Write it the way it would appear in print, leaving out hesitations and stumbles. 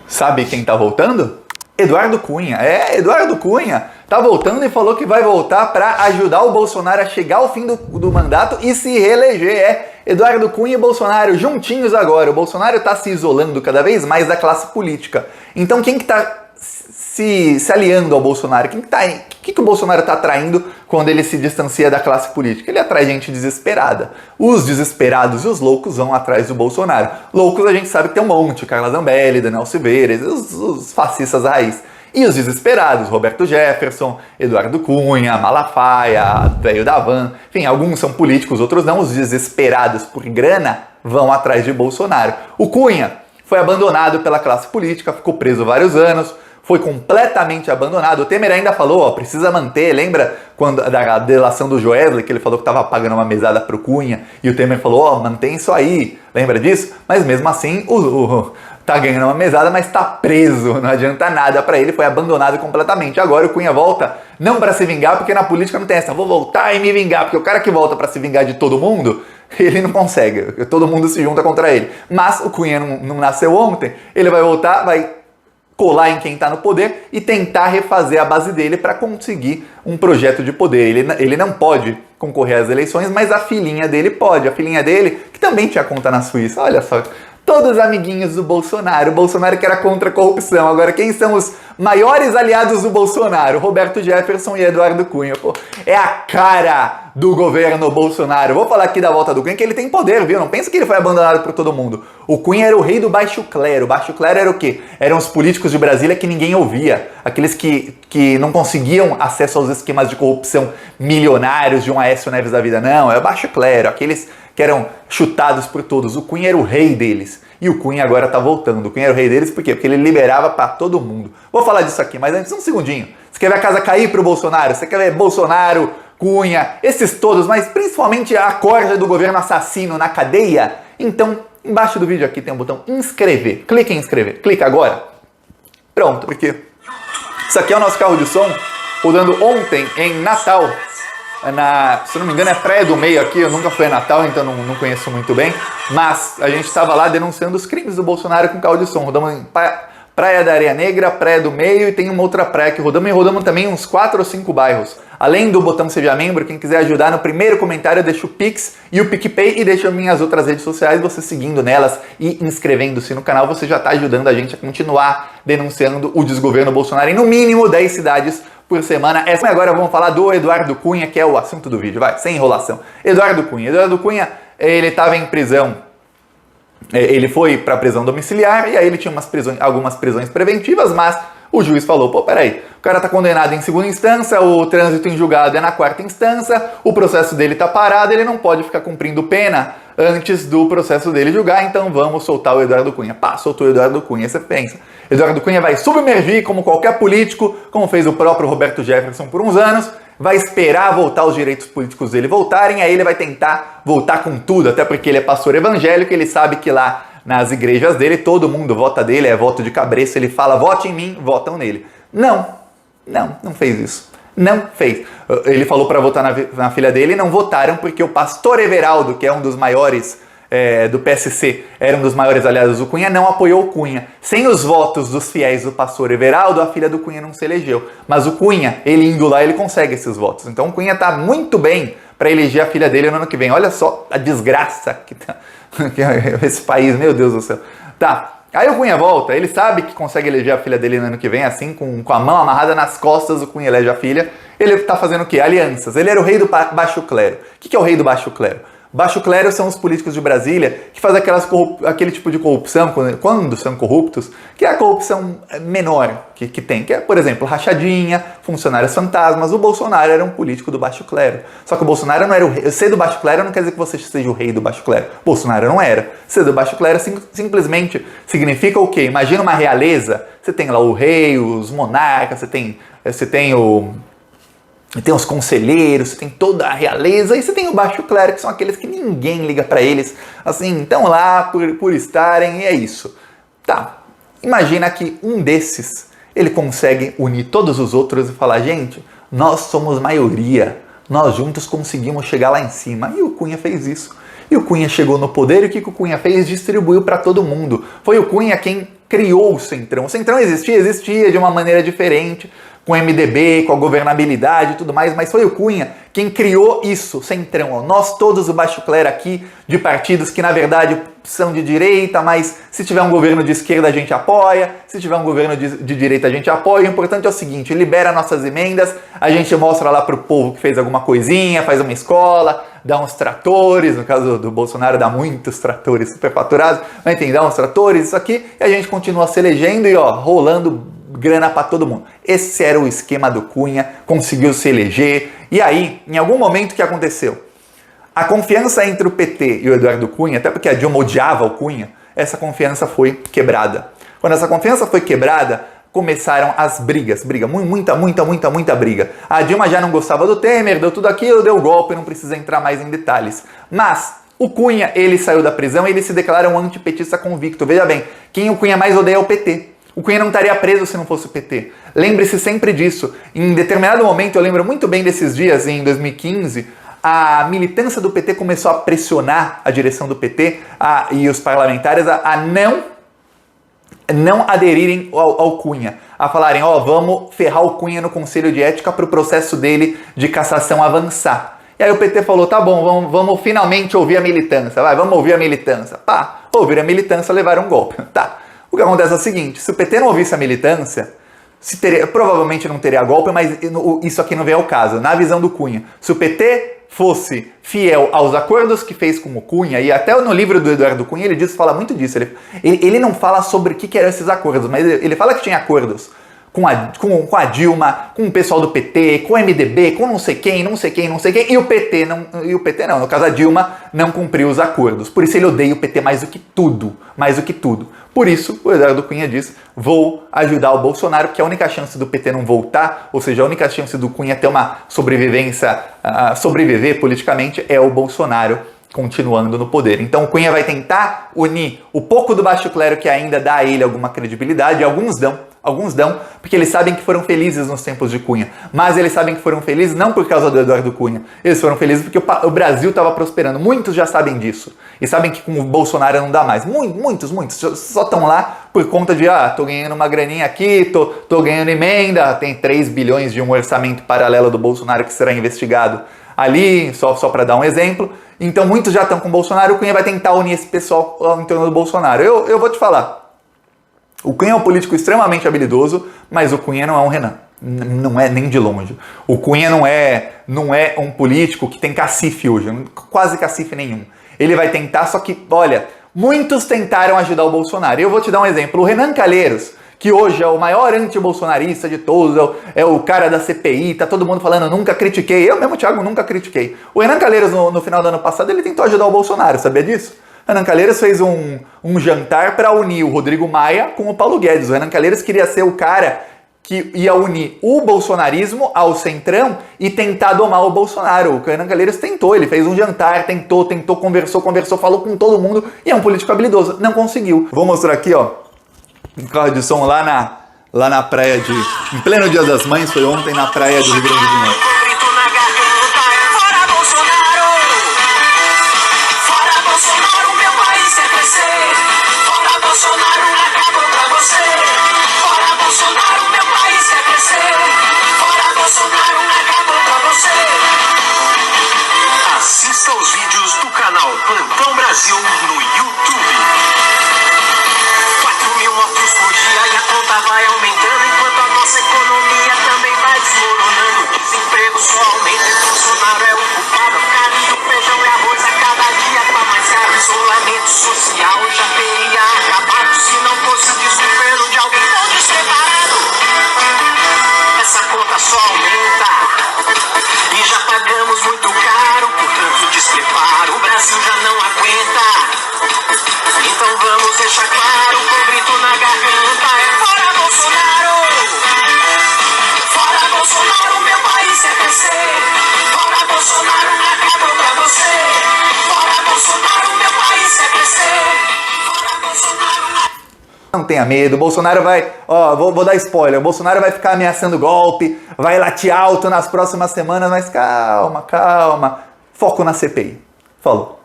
Sabe quem tá voltando? Eduardo Cunha. Eduardo Cunha tá voltando e falou que vai voltar para ajudar o Bolsonaro a chegar ao fim do mandato e se reeleger. Eduardo Cunha e Bolsonaro juntinhos agora. O Bolsonaro tá se isolando cada vez mais da classe política. Então quem que tá se aliando ao Bolsonaro? O que o Bolsonaro está atraindo quando ele se distancia da classe política? Ele atrai gente desesperada. Os desesperados e os loucos vão atrás do Bolsonaro. Loucos a gente sabe que tem um monte, Carla Zambelli, Daniel Silveira, os fascistas raiz. E os desesperados, Roberto Jefferson, Eduardo Cunha, Malafaia, Velho da Van, enfim, alguns são políticos, outros não. Os desesperados por grana vão atrás de Bolsonaro. O Cunha foi abandonado pela classe política, ficou preso vários anos, foi completamente abandonado. O Temer ainda falou, precisa manter, lembra quando da delação do Joesley, que ele falou que estava pagando uma mesada pro Cunha, e o Temer falou, mantém isso aí, lembra disso? Mas mesmo assim, tá ganhando uma mesada, mas tá preso, não adianta nada pra ele, foi abandonado completamente. Agora o Cunha volta, não pra se vingar, porque na política não tem essa, vou voltar e me vingar, porque o cara que volta pra se vingar de todo mundo, ele não consegue, todo mundo se junta contra ele. Mas o Cunha não nasceu ontem, ele vai voltar, vai colar em quem está no poder e tentar refazer a base dele para conseguir um projeto de poder. Ele não pode concorrer às eleições, mas a filhinha dele pode. A filhinha dele, que também tinha conta na Suíça, olha só, todos amiguinhos do Bolsonaro. O Bolsonaro que era contra a corrupção. Agora, quem são os maiores aliados do Bolsonaro? Roberto Jefferson e Eduardo Cunha. Pô, é a cara do governo Bolsonaro. Vou falar aqui da volta do Cunha, que ele tem poder, viu? Não pensa que ele foi abandonado por todo mundo. O Cunha era o rei do baixo clero. O baixo clero era o quê? Eram os políticos de Brasília que ninguém ouvia. Aqueles que não conseguiam acesso aos esquemas de corrupção milionários de um Aécio Neves da vida. Não, é o baixo clero. Aqueles que eram chutados por todos. O Cunha era o rei deles. E o Cunha agora tá voltando. O Cunha era o rei deles por quê? Porque ele liberava pra todo mundo. Vou falar disso aqui, mas antes um segundinho. Você quer ver a casa cair pro Bolsonaro? Você quer ver Bolsonaro, Cunha, esses todos, mas principalmente a corda do governo assassino na cadeia? Então, embaixo do vídeo aqui tem um botão inscrever. Clique em inscrever. Clica agora. Pronto, porque isso aqui é o nosso carro de som rodando ontem em Natal. Se não me engano é Praia do Meio aqui, eu nunca fui a Natal, então não conheço muito bem, mas a gente estava lá denunciando os crimes do Bolsonaro com carro de som. Rodamos em Praia da Areia Negra, Praia do Meio e tem uma outra praia que rodamos, e rodamos também uns 4 ou 5 bairros. Além do botão Seja Membro, quem quiser ajudar, no primeiro comentário deixa o Pix e o PicPay e deixa minhas outras redes sociais, você seguindo nelas e inscrevendo-se no canal, você já está ajudando a gente a continuar denunciando o desgoverno Bolsonaro em no mínimo 10 cidades por semana. Agora vamos falar do Eduardo Cunha, que é o assunto do vídeo, vai, sem enrolação. Eduardo Cunha, ele estava em prisão, ele foi para prisão domiciliar e aí ele tinha algumas prisões preventivas, mas o juiz falou, peraí, o cara tá condenado em segunda instância, o trânsito em julgado é na quarta instância, o processo dele tá parado, ele não pode ficar cumprindo pena antes do processo dele julgar, então vamos soltar o Eduardo Cunha. Soltou o Eduardo Cunha, você pensa. Eduardo Cunha vai submergir como qualquer político, como fez o próprio Roberto Jefferson por uns anos, vai esperar voltar os direitos políticos dele voltarem, aí ele vai tentar voltar com tudo, até porque ele é pastor evangélico, ele sabe que lá nas igrejas dele todo mundo vota dele, é voto de cabresto, ele fala, vote em mim, votam nele. Não fez isso. Não fez. Ele falou para votar na filha dele e não votaram porque o pastor Everaldo, que é um dos maiores do PSC, era um dos maiores aliados do Cunha, não apoiou o Cunha. Sem os votos dos fiéis do pastor Everaldo, a filha do Cunha não se elegeu. Mas o Cunha, ele indo lá, ele consegue esses votos. Então o Cunha tá muito bem para eleger a filha dele no ano que vem. Olha só a desgraça que tá esse país, meu Deus do céu. Tá. Aí o Cunha volta, ele sabe que consegue eleger a filha dele no ano que vem, assim, com a mão amarrada nas costas, o Cunha elege a filha. Ele tá fazendo o quê? Alianças. Ele era o rei do baixo clero. O que é o rei do baixo clero? Baixo clero são os políticos de Brasília que fazem aquele tipo de corrupção, quando são corruptos, que é a corrupção menor que tem, que é, por exemplo, rachadinha, funcionários fantasmas. O Bolsonaro era um político do baixo clero. Só que o Bolsonaro não era o rei. Ser do baixo clero não quer dizer que você seja o rei do baixo clero. Bolsonaro não era. Ser do baixo clero simplesmente significa o quê? Imagina uma realeza, você tem lá o rei, os monarcas, você tem os conselheiros, você tem toda a realeza, e você tem o baixo clero, que são aqueles que ninguém liga pra eles, assim, estão lá por estarem, e é isso. Tá, imagina que um desses, ele consegue unir todos os outros e falar, gente, nós somos maioria, nós juntos conseguimos chegar lá em cima, e o Cunha fez isso. E o Cunha chegou no poder, e o que o Cunha fez? Distribuiu para todo mundo. Foi o Cunha quem criou o Centrão. O Centrão existia de uma maneira diferente, com o MDB, com a governabilidade e tudo mais, mas foi o Cunha quem criou isso, Centrão. Ó. Nós todos, o baixo clero aqui, de partidos que na verdade são de direita, mas se tiver um governo de esquerda a gente apoia, se tiver um governo de direita a gente apoia. O importante é o seguinte, libera nossas emendas, a gente mostra lá pro povo que fez alguma coisinha, faz uma escola, dá uns tratores, no caso do Bolsonaro dá muitos tratores superfaturados, mas enfim, dá uns tratores, isso aqui, e a gente continua se elegendo e ó, rolando grana para todo mundo. Esse era o esquema do Cunha, conseguiu se eleger. E aí, em algum momento, o que aconteceu? A confiança entre o PT e o Eduardo Cunha, até porque a Dilma odiava o Cunha, essa confiança foi quebrada. Quando essa confiança foi quebrada, começaram as brigas. Muita briga. A Dilma já não gostava do Temer, deu tudo aquilo, deu golpe, não precisa entrar mais em detalhes. Mas o Cunha, ele saiu da prisão e ele se declara um antipetista convicto. Veja bem, quem o Cunha mais odeia é o PT. O Cunha não estaria preso se não fosse o PT. Lembre-se sempre disso. Em determinado momento, eu lembro muito bem desses dias, em 2015, a militância do PT começou a pressionar a direção do PT e os parlamentares a não aderirem ao Cunha. A falarem, ó, vamos ferrar o Cunha no Conselho de Ética para o processo dele de cassação avançar. E aí o PT falou, tá bom, vamos finalmente ouvir a militância. Vamos ouvir a militância. Pá, ouvir a militância, levaram um golpe. Tá. O que acontece é o seguinte, se o PT não ouvisse a militância, provavelmente não teria golpe, mas isso aqui não vem ao caso. Na visão do Cunha, se o PT fosse fiel aos acordos que fez com o Cunha, e até no livro do Eduardo Cunha ele fala muito disso, ele não fala sobre o que eram esses acordos, mas ele fala que tinha acordos com a Dilma, com o pessoal do PT, com o MDB, com não sei quem, e o PT não, no caso a Dilma não cumpriu os acordos. Por isso ele odeia o PT mais do que tudo. Por isso o Eduardo Cunha diz, vou ajudar o Bolsonaro, porque a única chance do PT não voltar, ou seja, a única chance do Cunha ter uma sobreviver politicamente é o Bolsonaro continuando no poder. Então o Cunha vai tentar unir o pouco do baixo clero que ainda dá a ele alguma credibilidade, alguns dão, porque eles sabem que foram felizes nos tempos de Cunha, mas eles sabem que foram felizes não por causa do Eduardo Cunha, eles foram felizes porque o Brasil estava prosperando, muitos já sabem disso, e sabem que com o Bolsonaro não dá mais, muitos só estão lá por conta de, tô ganhando uma graninha aqui, tô ganhando emenda, tem 3 bilhões de um orçamento paralelo do Bolsonaro que será investigado ali, só para dar um exemplo. Então muitos já estão com o Bolsonaro, o Cunha vai tentar unir esse pessoal em torno do Bolsonaro. Eu vou te falar, o Cunha é um político extremamente habilidoso, mas o Cunha não é um Renan. Não é nem de longe. O Cunha não é um político que tem cacife hoje, quase cacife nenhum. Ele vai tentar, só que, olha, muitos tentaram ajudar o Bolsonaro. E eu vou te dar um exemplo. O Renan Calheiros, que hoje é o maior antibolsonarista de todos, é o cara da CPI, tá todo mundo falando, nunca critiquei. Eu mesmo, Thiago, nunca critiquei. O Renan Calheiros, no final do ano passado, ele tentou ajudar o Bolsonaro, sabia disso? O Renan Calheiros fez um jantar para unir o Rodrigo Maia com o Paulo Guedes. O Renan Calheiros queria ser o cara que ia unir o bolsonarismo ao centrão e tentar domar o Bolsonaro. O Renan Calheiros tentou, ele fez um jantar, tentou, conversou, falou com todo mundo e é um político habilidoso. Não conseguiu. Vou mostrar aqui, ó. Um carro de som lá na praia em pleno Dia das Mães, foi ontem na praia do Rio Grande do Norte. Assista os vídeos do canal Plantão Brasil no YouTube. 4.000 mortos por dia e a conta vai aumentando, enquanto a nossa economia também vai desmoronando. O desemprego só aumenta e Bolsonaro é o culpado. Carinho, feijão e arroz a cada dia tá mais caro. Isolamento social já teria acabado se não fosse o desgoverno de alguém tão despreparado. Essa conta só aumenta e já pagamos muito caro por tanto despreparo. O Brasil já não aguenta. Então vamos deixar claro, com grito na garganta, é fora Bolsonaro! Fora Bolsonaro, meu país quer crescer. Fora Bolsonaro, acabou pra você. Fora Bolsonaro, meu país quer crescer. Fora Bolsonaro. Não tenha medo, o Bolsonaro vai, vou dar spoiler, o Bolsonaro vai ficar ameaçando golpe, vai latir alto nas próximas semanas, mas calma, foco na CPI. Falou.